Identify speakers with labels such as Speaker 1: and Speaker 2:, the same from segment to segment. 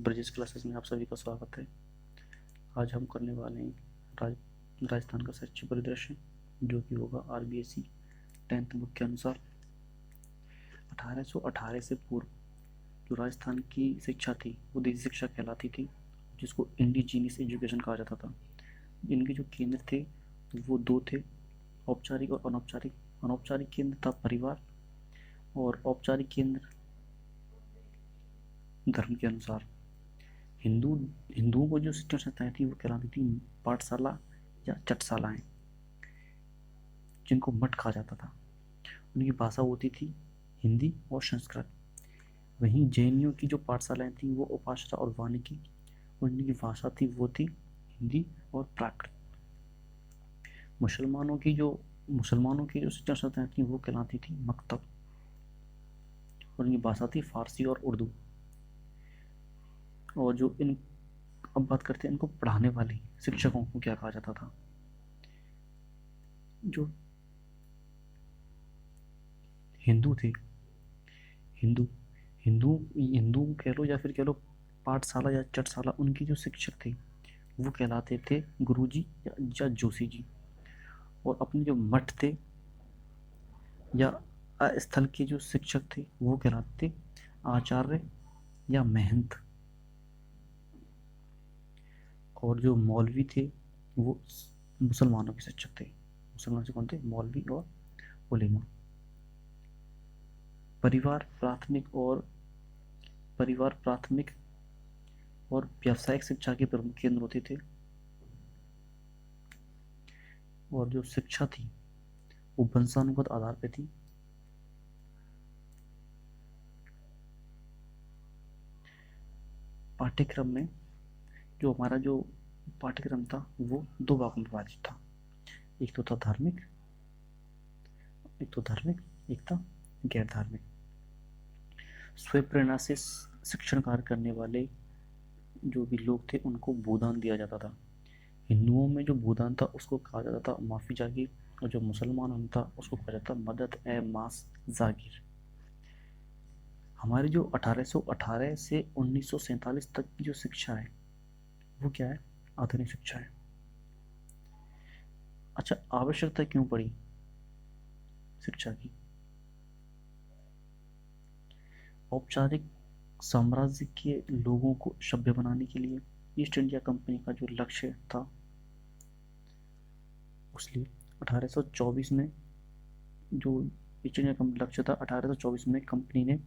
Speaker 1: Brijesh classes में आप सभी का स्वागत है। आज हम करने वाले हैं राजस्थान का शैक्षिक परिदृश्य, जो कि होगा आरबीएसई 10th बुक के अनुसार। 1818 से पूर्व जो राजस्थान की शिक्षा थी वो देसी शिक्षा कहलाती थी, जिसको इंडिजीनियस एजुकेशन कहा जाता था। इनके जो केंद्र थे वो दो थे, औपचारिक और अनौपचारिक। अनौपचारिक केंद्र था परिवार, और औपचारिक केंद्र धर्म के अनुसार। हिंदुओं को जो शिक्षण संस्थाएं थी वो कहलाती थी पाठशाला या चटशालाएं, जिनको मठ कहा जाता था। उनकी भाषा होती थी हिंदी और संस्कृत। वहीं जैनियों की जो पाठशालाएं थी वो उपासना और वानिकी, उनकी भाषा थी वो थी हिंदी और प्राकृत। मुसलमानों की जो शिक्षण संस्थाएं थी वो कहलाती थी मकतब, उनकी भाषा थी फारसी और उर्दू। और जो इन अब बात करते हैं इनको पढ़ाने वाले शिक्षकों को क्या कहा जाता था। जो हिंदू थे, हिंदू कह लो या फिर कह लो पाठशाला या चटशाला, उनके जो शिक्षक थे वो कहलाते थे गुरुजी या जोशी जी। और अपने जो मठ थे या स्थल के जो शिक्षक थे वो कहलाते थे आचार्य या महंत। और जो मौलवी थे वो मुसलमानों के शिक्षक थे। मुसलमान से कौन थे? मौलवी और उलेमा। परिवार प्राथमिक और व्यावसायिक शिक्षा के प्रमुख केंद्र होते थे। और जो शिक्षा थी वो वंशानुगत आधार पे थी। पाठ्यक्रम में जो हमारा जो पाठ्यक्रम था वो दो भागों में विभाजित था। एक तो था धार्मिक, एक था गैर धार्मिक। स्वयं प्रेरणा से शिक्षण कार्य करने वाले जो भी लोग थे उनको भूदान दिया जाता था। हिंदुओं में जो भूदान था उसको कहा जाता था माफी जागीर, और जो मुसलमानों में था उसको कहा जाता मदद ए मास जागीर। हमारी जो 1818 से 1947 तक की जो शिक्षा है वो क्या है? आधुनिक शिक्षा है। अच्छा, आवश्यकता क्यों पड़ी शिक्षा की? औपचारिक साम्राज्य के लोगों को सभ्य बनाने के लिए ईस्ट इंडिया कंपनी का जो लक्ष्य था, उसलिए 1824 में जो ईस्ट इंडिया कंपनी लक्ष्य था, 1824 में कंपनी ने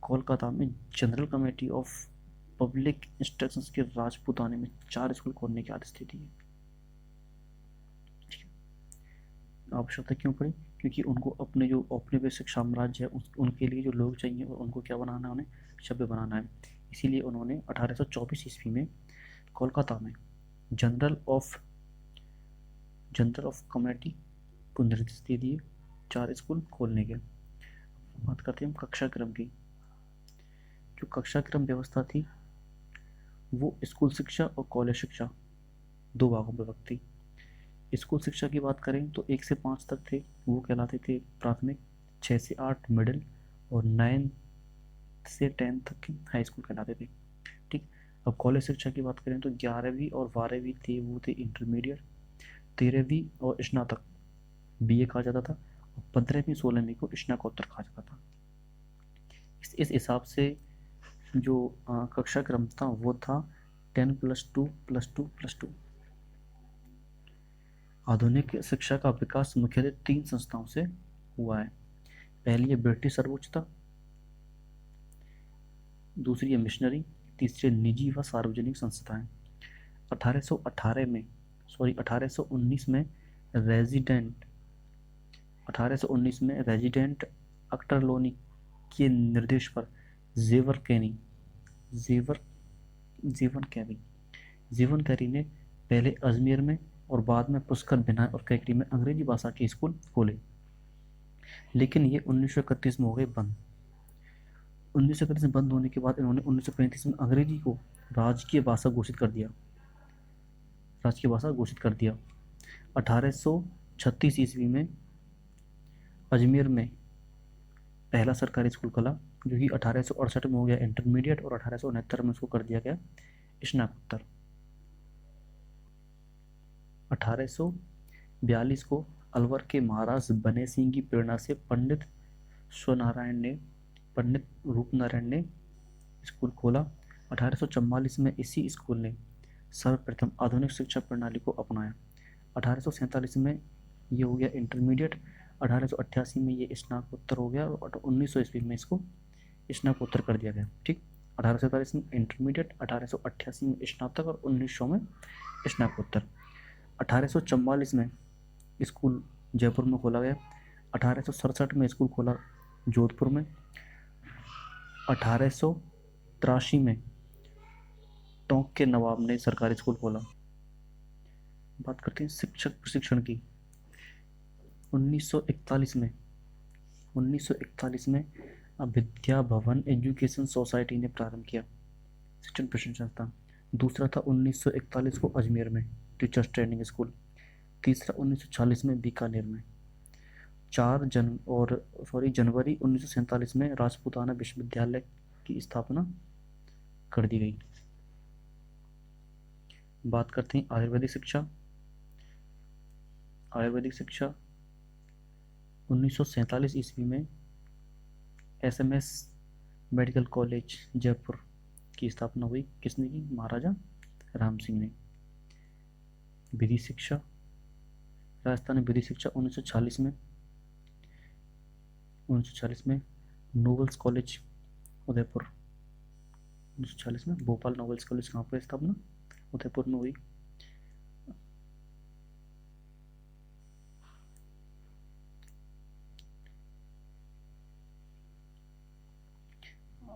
Speaker 1: कोलकाता में general committee of public instructions के राजपूताने में 4 स्कूल खोलने के आदेश दे दिए। आवश्यकता क्यों पड़ी? क्योंकि उनको अपने जो औपनिवेशिक साम्राज्य है उनके लिए जो लोग चाहिए और उनको क्या बनाना है, उन्हें सभ्य बनाना है। इसीलिए उन्होंने 1824 ईस्वी में कोलकाता में जनरल ऑफ कमेटी को निर्देश दे दिए 4 स्कूल खोलने के। बात करते हैं हम कक्षा क्रम की। जो कक्षा क्रम व्यवस्था थी वो स्कूल शिक्षा और कॉलेज शिक्षा दो भागों में विभक्त थी। स्कूल शिक्षा की बात करें तो 1 से 5 तक थे, वो कहलाते थे प्राथमिक। 6 से 8 मिडिल, और 9 से 10 तक के हाई स्कूल कहलाते थे। ठीक। अब कॉलेज शिक्षा की बात करें तो 11वीं और 12वीं थे वो थे इंटरमीडिएट। 13वीं और स्नातक बीए कहा जाता था, और 15वीं 16वीं को स्नातकोत्तर कहा जाता था। इस हिसाब से जो कक्षा क्रम था वो था 10+2+2+2। आधुनिक शिक्षा का विकास मुख्यतः 3 संस्थाओं से हुआ है। पहली है ब्रिटिश सर्वोच्चता, दूसरी है मिशनरी, तीसरी निजी व सार्वजनिक संस्थाएं। 1819 में रेजिडेंट अक्टरलोनी के निर्देश पर जेवन कैरी ने पहले अजमेर में और बाद में पुष्कर, बिनाई और कैकरी में अंग्रेजी भाषा के स्कूल खोले, लेकिन ये 1931 में हो गए बंद। 1931 में बंद होने के बाद इन्होंने 1935 में अंग्रेजी को राजकीय भाषा घोषित कर दिया। 1836 ईस्वी में अजमेर में पहला सरकारी स्कूल खुला, जो कि 1868 में हो गया इंटरमीडिएट और 1869 में उसको कर दिया गया स्नातकोत्तर। 1842 को अलवर के महाराज बने सिंह की प्रेरणा से पंडित रूपनारायण ने स्कूल खोला। 1844 में इसी स्कूल ने सर्वप्रथम आधुनिक शिक्षा प्रणाली को अपनाया। 1847 में ये हो गया इंटरमीडिएट, 1888 में ये स्नातकोत्तर हो गया और 1900 ईस्वी में इसको स्नातकोत्तर कर दिया गया। ठीक, 1847 में इंटरमीडिएट, 1888 में स्नातक और 1900 में स्नातकोत्तर। 1844 में स्कूल जयपुर में खोला गया। 1867 में स्कूल खोला जोधपुर में। 1883 में टोंक के नवाब ने सरकारी स्कूल खोला। बात करते हैं शिक्षक प्रशिक्षण की। 1941 में विद्या भवन एजुकेशन सोसाइटी ने प्रारंभ किया शिक्षण प्रशिक्षण संस्थान। दूसरा था 1941 को अजमेर में टीचर्स ट्रेनिंग स्कूल। तीसरा 1940 में बीकानेर में। जनवरी 1947 में राजपूताना विश्वविद्यालय की स्थापना कर दी गई। बात करते हैं आयुर्वेदिक शिक्षा। 1947 ईस्वी में SMS मेडिकल कॉलेज जयपुर की स्थापना हुई। किसने की? महाराजा राम सिंह ने। विधि शिक्षा, राजस्थान विधि शिक्षा 1940 में नोबल्स कॉलेज उदयपुर। 1940 में भोपाल नोबल्स कॉलेज कहाँ पर स्थापना? उदयपुर में हुई।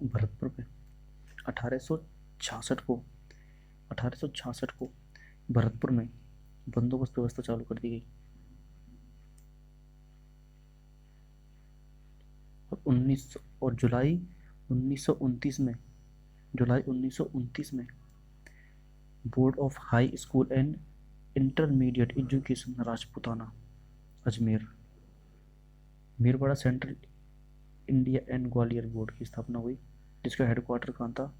Speaker 1: भरतपुर पे 1866 को भरतपुर में बंदोबस्त व्यवस्था चालू कर दी गई। और जुलाई 1929 में board of high school and intermediate education Rajputana Ajmer Merwara central India and Gwalior board की स्थापना हुई, जिसका हेडक्वार्टर कहाँ था?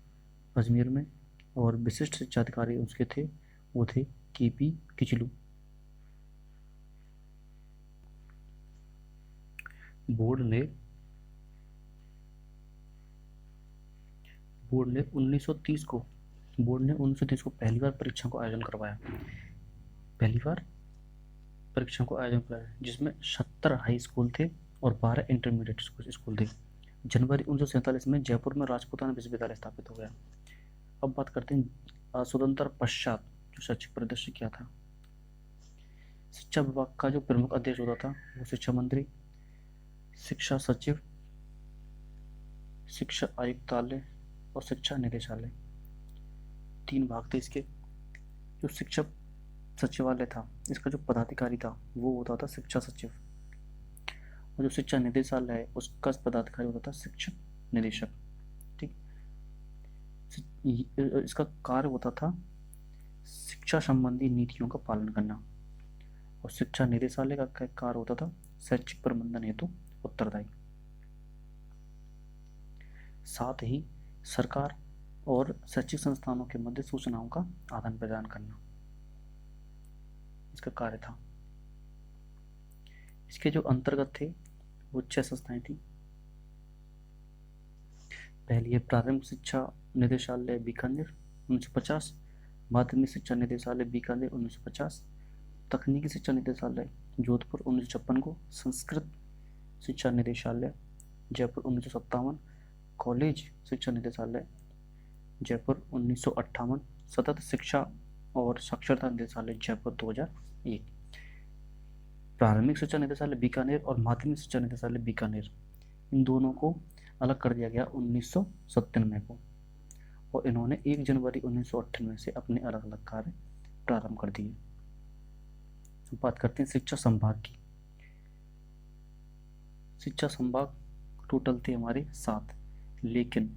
Speaker 1: अजमेर में। और विशिष्ट शिक्षा अधिकारी उसके थे, वो थे KP किचलू। बोर्ड ने 1930 को पहली बार परीक्षा को आयोजन करवाया। जिसमें 70 हाई स्कूल थे और 12 इंटरमीडिएट स्कूल थे। जनवरी 1947 में जयपुर में राजपूताना विश्वविद्यालय स्थापित हो गया। अब बात करते हैं स्वतंत्र पश्चात जो शैक्षिक परिदृश्य क्या था। शिक्षा विभाग का जो प्रमुख अध्यक्ष होता था वो शिक्षा मंत्री, शिक्षा सचिव, शिक्षा आयुक्तालय और शिक्षा निदेशालय, 3 भाग थे इसके। जो शिक्षा सचिवालय था इसका जो पदाधिकारी था वो होता था शिक्षा सचिव, और जो शिक्षा निदेशालय है उसका पदाधिकारी होता था शिक्षक निदेशक। ठीक, इसका कार्य होता था शिक्षा संबंधी नीतियों का पालन करना, और शिक्षा निदेशालय का कार्य होता था शैक्षिक प्रबंधन हेतु उत्तरदायी। साथ ही सरकार और शैक्षिक संस्थानों के मध्य सूचनाओं का आदान प्रदान करना इसका कार्य था। इसके जो अंतर्गत थे वो 6 संस्थाएं थी। पहली है प्रारंभिक शिक्षा निदेशालय बीकानेर 1950, माध्यमिक शिक्षा निदेशालय बीकानेर 1950, तकनीकी शिक्षा निदेशालय जोधपुर 1956 को, संस्कृत शिक्षा निदेशालय जयपुर 1957, कॉलेज शिक्षा निदेशालय जयपुर 1958, सतत शिक्षा और साक्षरता निदेशालय जयपुर 2001। प्रारंभिक शिक्षा निदेशालय बीकानेर और माध्यमिक शिक्षा निदेशालय बीकानेर, इन दोनों को अलग कर दिया गया 1997 को, और इन्होंने 1 जनवरी 1998 से अपने अलग अलग कार्य प्रारंभ कर दिए। तो बात करते हैं शिक्षा संभाग की। शिक्षा संभाग टोटल थे हमारे 7, लेकिन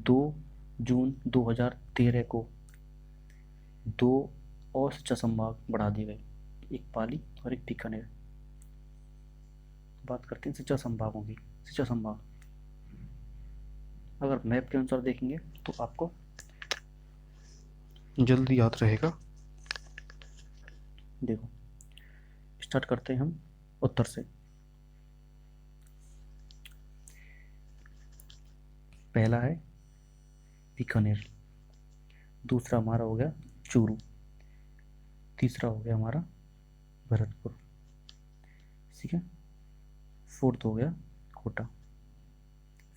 Speaker 1: 2 जून 2013 को 2 और शिक्षा संभाग बढ़ा दिए गए, एक पाली और एक बीकानेर। बात करते हैं शिक्षा संभागों की। शिक्षा संभाग अगर मैप के अनुसार देखेंगे तो आपको जल्दी याद रहेगा। देखो, स्टार्ट करते हैं हम उत्तर से। पहला है बीकानेर, दूसरा हमारा हो गया चूरू, तीसरा हो गया हमारा भरतपुर, ठीक है, फोर्थ हो गया कोटा,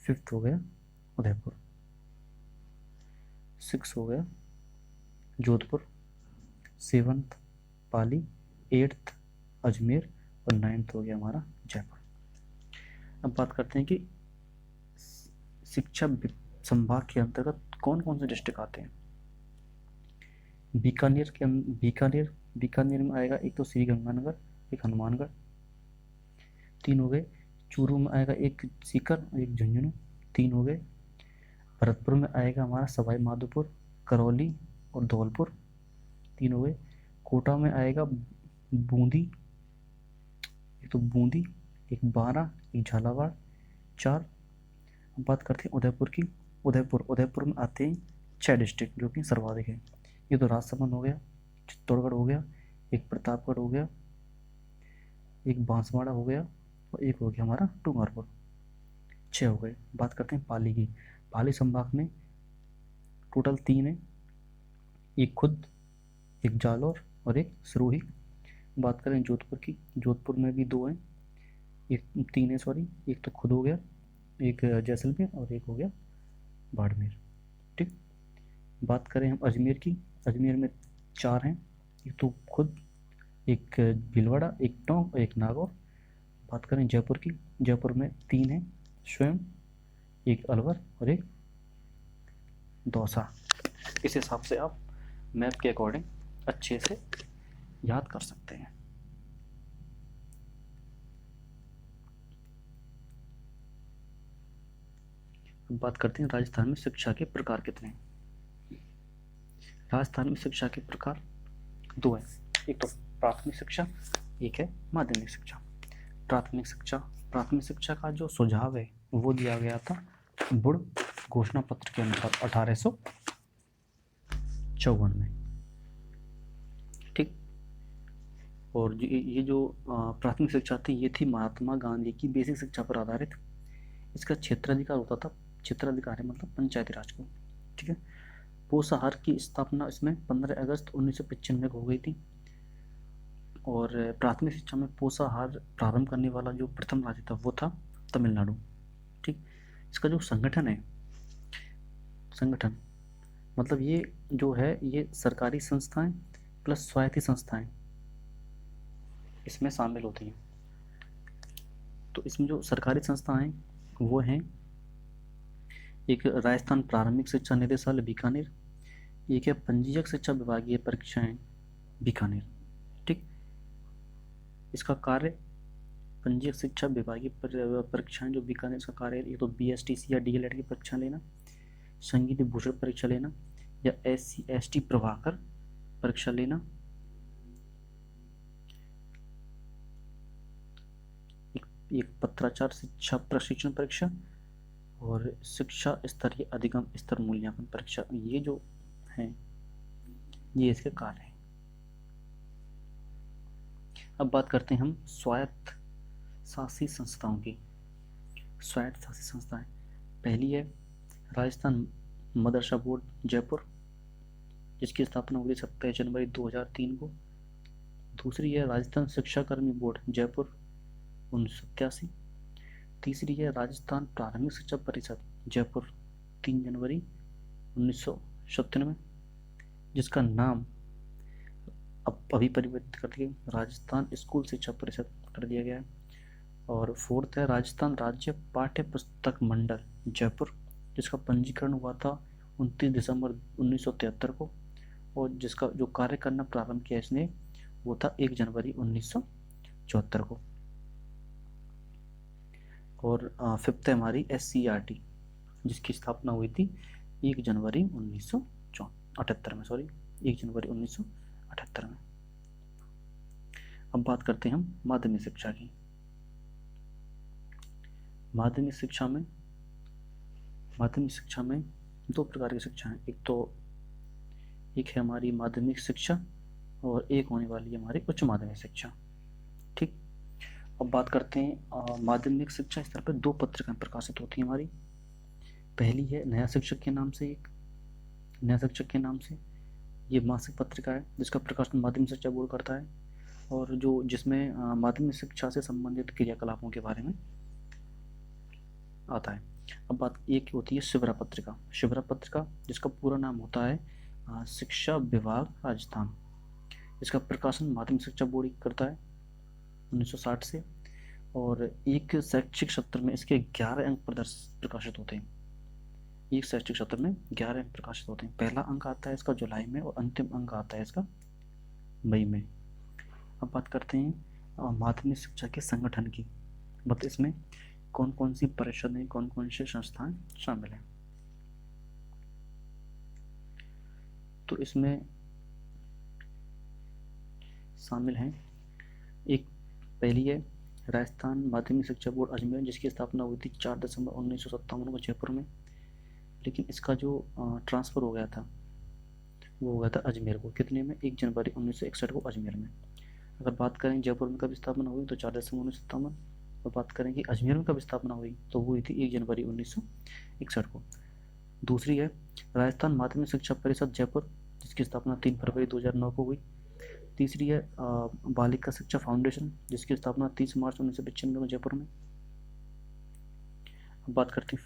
Speaker 1: फिफ्थ हो गया उदयपुर, सिक्स हो गया जोधपुर, सेवन्थ पाली, एट्थ अजमेर और नाइन्थ हो गया हमारा जयपुर। अब बात करते हैं कि शिक्षा संभाग के अंतर्गत कौन कौन से डिस्ट्रिक्ट आते हैं। बीकानेर में आएगा एक तो श्री गंगानगर, एक हनुमानगढ़, तीन हो गए। चूरू में आएगा एक सीकर और एक झुंझुनू, तीन हो गए। भरतपुर में आएगा हमारा सवाई माधोपुर, करौली और धौलपुर, तीन हो गए। कोटा में आएगा बूंदी, एक तो बूंदी, एक बारा, एक झालावाड़, चार। अब बात करते हैं उदयपुर की। उदयपुर में आते हैं 6 डिस्ट्रिक्ट जो कि सर्वाधिक है। ये तो राजसमंद हो गया, चित्तौड़गढ़ हो गया, एक प्रतापगढ़ हो गया, एक बांसवाड़ा हो गया और एक हो गया हमारा डूंगरपुर। 6 हो गए। बात करते हैं पाली की। पाली संभाग में टोटल 3 है, एक खुद, एक जालौर और एक सिरोही। बात करें जोधपुर की, जोधपुर में भी 2 हैं, एक 3 है सॉरी, एक तो खुद हो गया, एक जैसलमेर और एक हो गया बाड़मेर, ठीक। बात करें हम अजमेर की, अजमेर में 4 हैं, एक तो खुद, एक भीलवाड़ा, एक टोंक और एक नागौर। बात करें जयपुर की, जयपुर में 3 हैं, स्वयं, एक अलवर और एक दौसा। इस हिसाब से आप मैप के अकॉर्डिंग अच्छे से याद कर सकते हैं। अब बात करते हैं राजस्थान में शिक्षा के प्रकार कितने हैं। राजस्थान में शिक्षा के प्रकार 2 हैं, एक तो प्राथमिक शिक्षा, एक है माध्यमिक शिक्षा। प्राथमिक शिक्षा का जो सुझाव है वो दिया गया था बुड़ घोषणा पत्र के अनुसार 1854 में, ठीक। और ये जो प्राथमिक शिक्षा थी ये थी महात्मा गांधी की बेसिक शिक्षा पर आधारित। इसका क्षेत्राधिकार होता था, क्षेत्राधिकार है मतलब पंचायती राज को, ठीक है। पोषाहार की स्थापना इसमें 15 अगस्त 1995 को हो गई थी। और प्राथमिक शिक्षा में पोषाहार प्रारंभ करने वाला जो प्रथम राज्य था वो था तमिलनाडु, ठीक। इसका जो संगठन है, संगठन मतलब ये जो है ये सरकारी संस्थाएं प्लस स्वायत्त संस्थाएं इसमें शामिल होती हैं। तो इसमें जो सरकारी संस्थाएं वो हैं, एक राजस्थान प्रारंभिक शिक्षा निदेशालय बीकानेर, एक है पंजीयक शिक्षा विभागीय परीक्षाएं बीकानेर, ठीक। इसका कार्य पंजीयक शिक्षा विभागीय परीक्षाएं जो बीकानेर का कार्य है, ये तो BSTC या DLED की परीक्षा लेना, संगीत भूषण परीक्षा लेना या SC/ST प्रभाकर परीक्षा लेना, एक पत्राचार शिक्षा प्रशिक्षण परीक्षा और शिक्षा स्तरीय अधिगम स्तर मूल्यांकन परीक्षा। ये जो है ये इसके कार्य हैं। अब बात करते हैं हम स्वायत्त शासी संस्थाओं की। स्वायत्त शासी संस्थाएं, पहली है राजस्थान मदरसा बोर्ड जयपुर, जिसकी स्थापना हुई 27 जनवरी 2003 को। दूसरी है राजस्थान शिक्षा कर्मी बोर्ड जयपुर 1987। तीसरी है राजस्थान प्राथमिक शिक्षा परिषद जयपुर 3 जनवरी 1997, जिसका नाम अब अभी परिवर्तित करके राजस्थान स्कूल शिक्षा परिषद कर दिया गया है। और फोर्थ है राजस्थान राज्य पाठ्य पुस्तक मंडल जयपुर, जिसका पंजीकरण हुआ था 29 दिसंबर 1973 को और जिसका जो कार्य करना प्रारंभ किया इसने वो था 1 जनवरी 1974 को। और फिफ्थ है हमारी SCERT, जिसकी स्थापना हुई थी 1 जनवरी 1978 में, 1 जनवरी 1978 में। अब बात करते हैं हम माध्यमिक शिक्षा की। माध्यमिक शिक्षा में माध्यमिक शिक्षा में दो प्रकार की शिक्षा है, एक है हमारी माध्यमिक शिक्षा और एक होने वाली है हमारी उच्च माध्यमिक शिक्षा। ठीक, अब बात करते हैं माध्यमिक शिक्षा स्तर पर दो पत्रिकाएं प्रकाशित होती हैं हमारी। पहली है नया शिक्षक के नाम से, ये मासिक पत्रिका है जिसका प्रकाशन माध्यमिक शिक्षा बोर्ड करता है, और जिसमें माध्यमिक शिक्षा से संबंधित क्रियाकलापों के बारे में आता है। अब बात एक होती है शिवरा पत्रिका जिसका पूरा नाम होता है शिक्षा विभाग राजस्थान। इसका प्रकाशन माध्यमिक शिक्षा बोर्ड करता है 1960 से, और एक शैक्षिक सत्र में इसके 11 अंक प्रकाशित होते हैं। एक शैक्षिक सत्र में 11 अंक प्रकाशित होते हैं। पहला अंक आता है इसका जुलाई में और अंतिम अंक आता है इसका मई में। अब बात करते हैं माध्यमिक शिक्षा के संगठन की, मतलब इसमें कौन कौन सी परिषदें, कौन कौन से संस्थान शामिल हैं। तो इसमें शामिल हैं, एक पहली है राजस्थान माध्यमिक शिक्षा बोर्ड अजमेर, जिसकी स्थापना हुई थी 4 दिसंबर 1957 को जयपुर में, लेकिन इसका जो ट्रांसफ़र हो गया था वो हो गया था अजमेर को। कितने में? 1 जनवरी 1961 को अजमेर में। अगर बात करें जयपुर में कब स्थापना हुई तो 4 दिसंबर 1957, और बात करें कि अजमेर में कब स्थापना हुई तो हुई थी 1 जनवरी 1961 को। दूसरी है राजस्थान माध्यमिक शिक्षा परिषद जयपुर, जिसकी स्थापना 3 फरवरी 2009 को हुई। तीसरी है बालिका शिक्षा फाउंडेशन, जिसकी स्थापना 30 मार्च 1995 को जयपुर में। अब बात करते हैं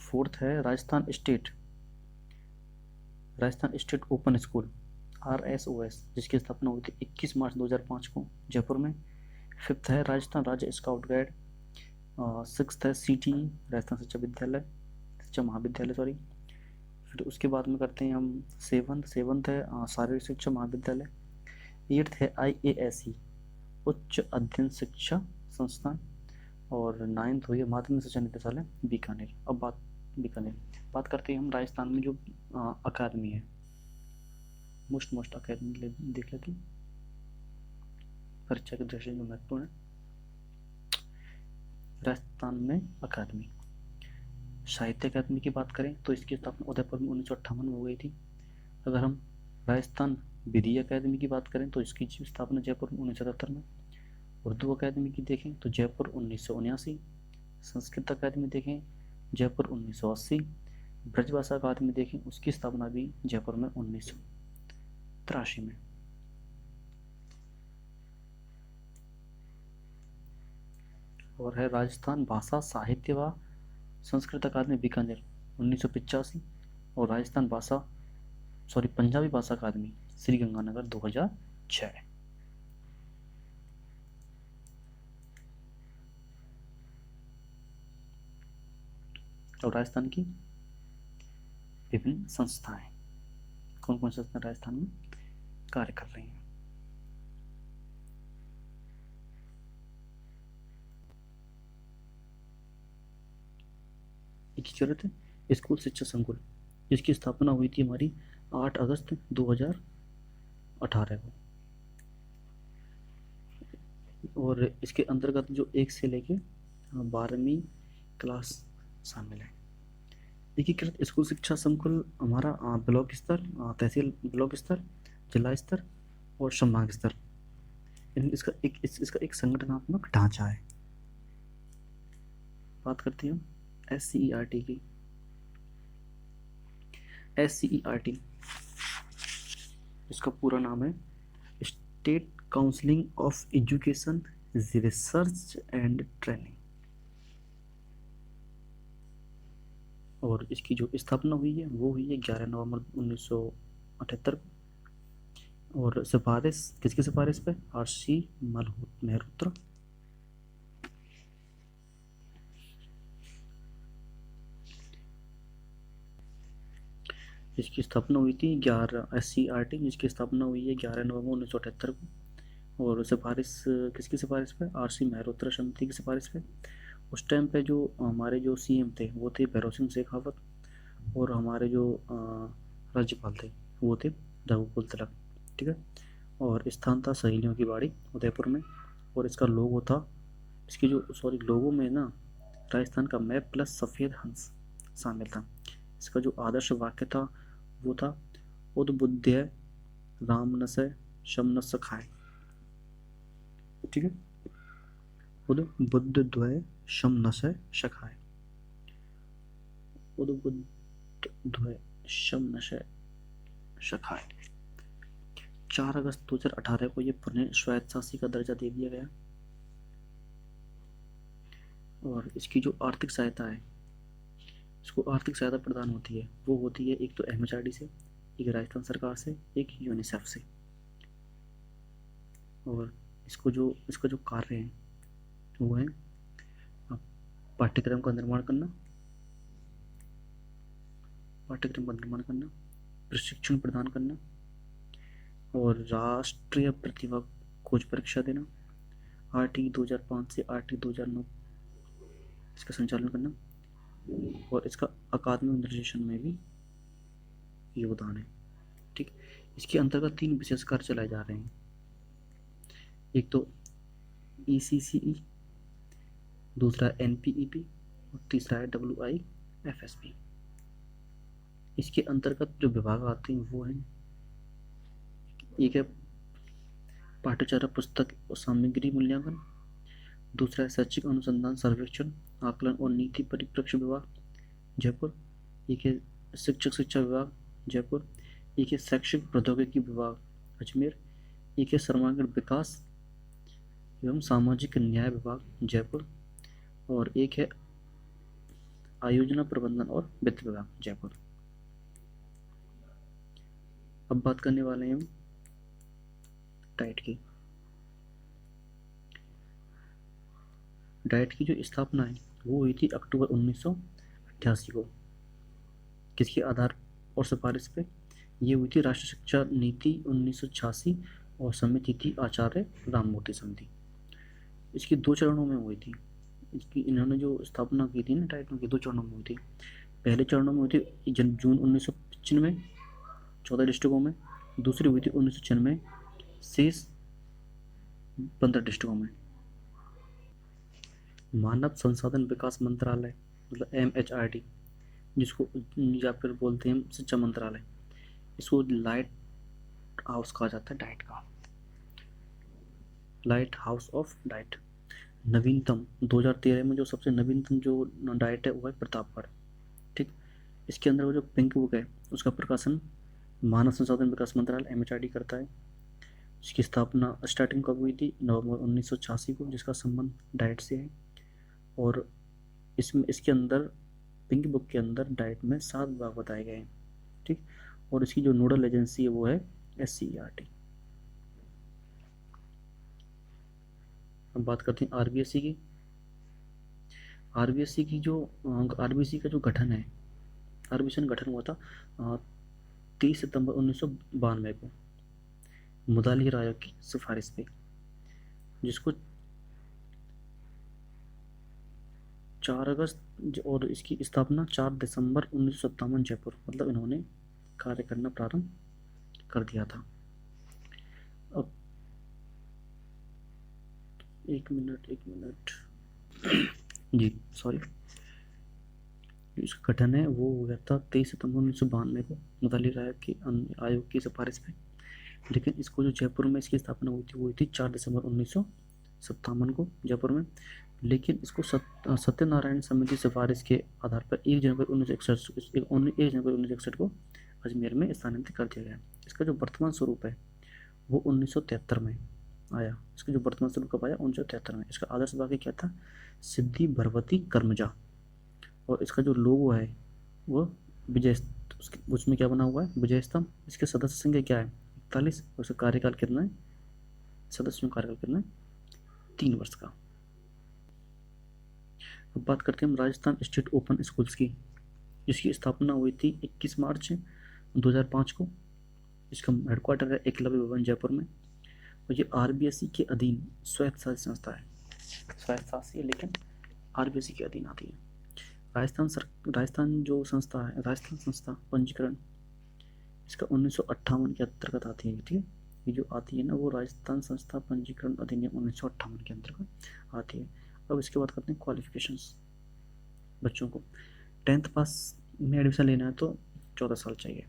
Speaker 1: फोर्थ है Rajasthan state open school RSOS, जिसकी स्थापना हुई थी 21 मार्च 2005 को जयपुर में। फिफ्थ है राजस्थान राज्य स्काउट गाइड। सिक्स्थ है CTE राजस्थान शिक्षा महाविद्यालय सॉरी। फिर उसके बाद में करते हैं हम सेवंथ है शारीरिक शिक्षा महाविद्यालय। 8th है IASE उच्च अध्ययन शिक्षा संस्थान, और 9th हुई है माध्यमिक शिक्षा निदेशालय बीकानेर। अब बात करते हैं हम राजस्थान में जो अकादमी है, मोस्ट अकेडमी देख लेते हैं, परीक्षा के दृष्टि जो महत्वपूर्ण है। राजस्थान में अकादमी, साहित्य अकादमी की बात करें तो इसकी स्थापना उदयपुर में 1958 में हो गई थी। अगर हम राजस्थान विधि अकादमी की बात करें तो इसकी स्थापना जयपुर में 1977 में। उर्दू अकादमी की देखें तो जयपुर 1979। संस्कृत अकादमी देखें जयपुर 1980। ब्रजभाषा अकादमी देखें उसकी स्थापना भी जयपुर में 1983 में। और है राजस्थान भाषा साहित्य व संस्कृत अकादमी बीकानेर 1985, और राजस्थान पंजाबी भाषा अकादमी श्रीगंगानगर 2006। और राजस्थान की विभिन्न संस्थाएं, कौन कौन सी संस्थाएं राजस्थान में कार्य कर रही हैं। एक जरूरत है स्कूल शिक्षा संकुल, जिसकी स्थापना हुई थी हमारी 8 अगस्त 2018 को, और इसके अंतर्गत जो 1 से लेके 12वीं क्लास शामिल है। एकीकृत स्कूल शिक्षा संकुल हमारा ब्लॉक स्तर, तहसील ब्लॉक स्तर, जिला स्तर और संभाग स्तर, इसका एक संगठनात्मक ढांचा है। बात करते हैं हम SCERT की। SCERT इसका पूरा नाम है state counselling of education research and training, और इसकी जो स्थापना हुई है वो हुई है 11 नवंबर 1978 को, और सिफारिश किसकी सिफारिश पे? RC मेहरोत्रा। इसकी स्थापना हुई थी SCERT, जिसकी स्थापना हुई है 11 नवंबर 1978 को, और सिफारिश किसकी सिफारिश पे? RC मेहरोत्रा समिति की सिफारिश पे। उस टाइम पे जो हमारे जो CM थे वो थे भैरव सिंह शेखावत, और हमारे जो राज्यपाल थे वो थे रघुकुल तिलक। ठीक है, और स्थान था सहेलियों की बाड़ी उदयपुर में, और इसका लोगो था लोगो में ना राजस्थान का मैप प्लस सफ़ेद हंस शामिल था। इसका जो आदर्श वाक्य था वो था उद्बुद्ध राम न से शम न सखाए। ठीक है, उद्बुद्ध द्वय शम न से सखाए, उद्बुद्ध द्वय शम न से सखाए। 4 अगस्त 2018 को ये पुनः स्वायत्तशासी का दर्जा दे दिया गया। और इसकी जो आर्थिक सहायता है, इसको आर्थिक सहायता प्रदान होती है वो होती है एक तो MHRD से, एक राजस्थान सरकार से, एक यूनिसेफ से। और इसका जो कार्य है वो है पाठ्यक्रम का निर्माण करना, प्रशिक्षण प्रदान करना और राष्ट्रीय प्रतिभा खोज परीक्षा देना, RT 2005 से RT 2009 इसका संचालन करना और इसका अकादमिक निर्देशन में भी योगदान है। ठीक, इसके अंतर्गत 3 विशेष कार्य चलाए जा रहे हैं। एक तो ECCE, दूसरा NPEP और तीसरा है WIFSP। इसके अंतर्गत जो विभाग आते हैं वो हैं, एक है पाठ्यचर्या पुस्तक और सामग्री मूल्यांकन, दूसरा है शैक्षिक अनुसंधान सर्वेक्षण आकलन और नीति परिप्रेक्ष्य विभाग जयपुर, एक है शिक्षक शिक्षा विभाग जयपुर, एक है शैक्षिक प्रौद्योगिकी विभाग अजमेर, एक है सर्वांगीण विकास एवं सामाजिक न्याय विभाग जयपुर और एक है आयोजना प्रबंधन और वित्त विभाग जयपुर। अब बात करने वाले हैं हम डाइट की। डाइट की जो स्थापना है वो हुई थी अक्टूबर 1988 को। किसके आधार और सिफारिश पे? ये हुई थी राष्ट्रीय शिक्षा नीति 1986 और समिति थी आचार्य राममूर्ति समिति। इसकी 2 चरणों में हुई थी। इसकी इन्होंने जो स्थापना की थी ना डाइट की 2 चरणों में हुई थी। पहले चरणों में हुई थी जून 1995 14 डिस्ट्रिक्टों में, दूसरी हुई थी 1996 शेष 15 डिस्ट्रिक्टों में। मानव संसाधन विकास मंत्रालय मतलब MHRD, जिसको या फिर बोलते हैं शिक्षा मंत्रालय, इसको लाइट हाउस कहा जाता है डाइट का, लाइट हाउस ऑफ डाइट। नवीनतम 2013 में जो सबसे नवीनतम जो डाइट है वो है प्रतापगढ़। ठीक, इसके अंदर वो जो पिंक बुक है उसका प्रकाशन मानव संसाधन विकास मंत्रालय MHRD करता है। इसकी स्थापना स्टार्टिंग कब हुई थी? नवंबर 1986 को, जिसका संबंध डाइट से है। और इसके अंदर पिंक बुक के अंदर डाइट में 7 विभाग बताए गए हैं। ठीक, और इसकी जो नोडल एजेंसी है वो है SCERT। अब बात करते हैं RBSE की। RBSE का जो गठन है, RBSE गठन हुआ था 30 सितंबर 1992 को मुदालिर आयोग की सिफारिश पे, जिसको 4 अगस्त और इसकी स्थापना 4 दिसंबर 1957 जयपुर, मतलब इन्होंने कार्य करना प्रारंभ कर दिया था। अब एक मिनट जी सॉरी, इसका गठन है वो हो गया था 23 सितंबर 1992 को मुदालिर आयोग की सिफारिश पे। लेकिन इसको जो जयपुर में इसकी स्थापना हुई थी वो हुई थी 4 दिसंबर 1957 को जयपुर में। लेकिन इसको सत्यनारायण समिति सिफारिश के आधार पर 1 जनवरी 1961 को अजमेर में स्थानांतरित कर दिया गया। इसका जो वर्तमान स्वरूप है वो 1973 में आया। इसका जो वर्तमान स्वरूप कब आया? 1973 में। इसका आदर्श वाक्य क्या था? सिद्धि भरवती कर्मजा। और इसका जो लोगो है वो विजय, उसमें क्या बना हुआ है? विजय स्तंभ। इसके सदस्य संख्या क्या है? 41। और इसका कार्यकाल कितना है? सदस्यों का कार्यकाल कितना है? 3 वर्ष का। अब बात करते हैं हम राजस्थान स्टेट ओपन स्कूल्स की, जिसकी स्थापना हुई थी 21 मार्च 2005 को। इसका हेडक्वार्टर है एकलव्य भवन जयपुर में। और ये RBSE के अधीन स्वायत्तशासी संस्था है। स्वायत्तशासी है लेकिन RBSE के अधीन आती है। राजस्थान जो संस्था है, राजस्थान संस्था पंजीकरण, इसका 1958 के अंतर्गत आती है। ठीक है, ये जो आती है ना वो राजस्थान संस्था पंजीकरण अधिनियम 1958 के अंतर्गत आती है। अब इसके बाद करते हैं क्वालिफिकेशंस। बच्चों को 10th पास में एडमिशन लेना है तो 14 साल चाहिए।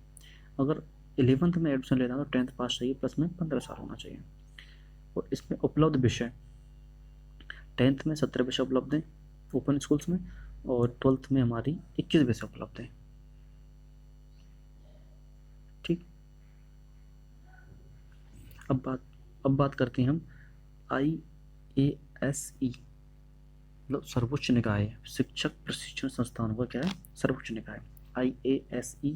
Speaker 1: अगर 11th में एडमिशन लेना है तो 10th पास चाहिए, प्लस में 15 साल होना चाहिए। और इसमें उपलब्ध विषय 10th में 17 विषय उपलब्ध हैं ओपन स्कूल्स में, और 12th में हमारी 21 विषय उपलब्ध हैं। ठीक, अब बात करते हैं हम IASE, मतलब सर्वोच्च निकाय शिक्षक प्रशिक्षण संस्थानों का क्या है, सर्वोच्च निकाय। IASE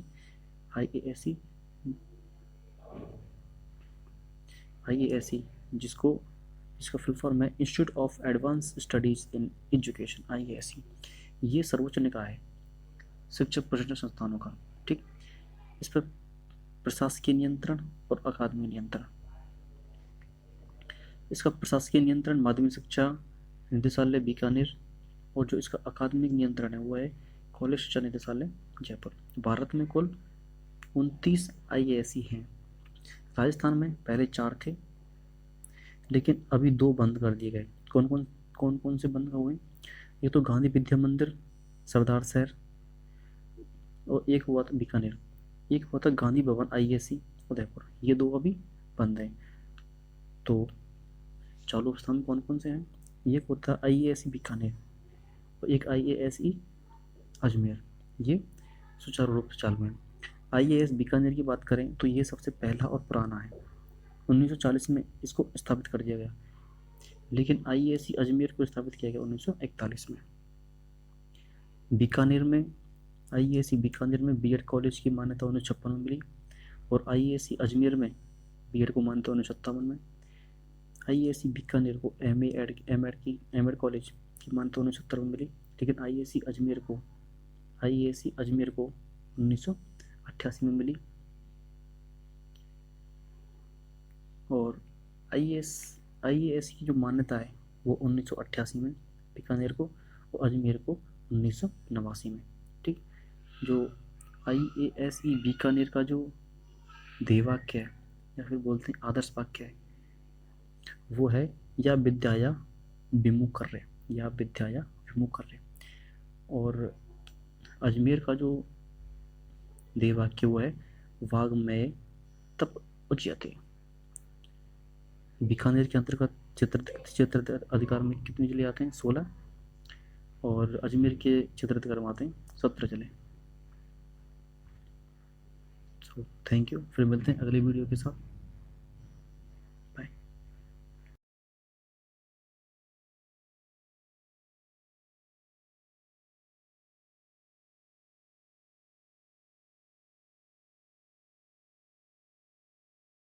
Speaker 1: IASE IASE जिसका फुल फॉर्म है institute of advance studies in education, IASE। ये सर्वोच्च निकाय है शिक्षक प्रशिक्षण संस्थानों का। ठीक, इस पर प्रशासकीय नियंत्रण और अकादमिक नियंत्रण। इसका प्रशासकीय नियंत्रण माध्यमिक शिक्षा निदेशालय बीकानेर, और जो इसका अकादमिक नियंत्रण है वो है कॉलेज शिक्षा निदेशालय जयपुर। भारत में कुल 29 IASE हैं। राजस्थान में पहले 4 थे, लेकिन अभी 2 बंद कर दिए गए। कौन कौन से बंद हुए? ये तो गांधी विद्या मंदिर सरदार शहर, और एक हुआ था बीकानेर, एक हुआ था गांधी भवन IASE उदयपुर। ये 2 अभी बंद हैं। तो चालू अवस्था में कौन कौन से हैं? एक होता है IASE बीकानेर और एक IASE अजमेर, ये सुचारू रूप से चालू है। IAS बीकानेर की बात करें तो ये सबसे पहला और पुराना है, 1940 में इसको स्थापित कर दिया गया। लेकिन IASE अजमेर को स्थापित किया गया 1941 में। बीकानेर में IASE बीकानेर में BEd कॉलेज की मान्यता 1956 में मिली, और IASE अजमेर में BEd को मान्यता 1957 में। IASE बीकानेर को MAd कॉलेज की मान्यता 1970 में मिली, लेकिन IASE अजमेर को 1988 में मिली। और IAS की जो मान्यता है वो 1988 में बीकानेर को, और अजमेर को 1989 में। ठीक, जो IASE बीकानेर का जो ध्येय वाक्य है या फिर बोलते हैं आदर्श वाक्य है वो है या विद्याया विमुख कर रहे, या विद्याया विमुख कर रहे। और अजमेर का जो ध्येय वाक्य वो है वाग्मय तप उच्यते। बीकानेर के अंतर्गत क्षेत्र अधिकार में कितने जिले आते हैं? 16, और अजमेर के क्षेत्र अधिकार में आते हैं 17 जिले। थैंक यू, फिर मिलते हैं अगले वीडियो के साथ।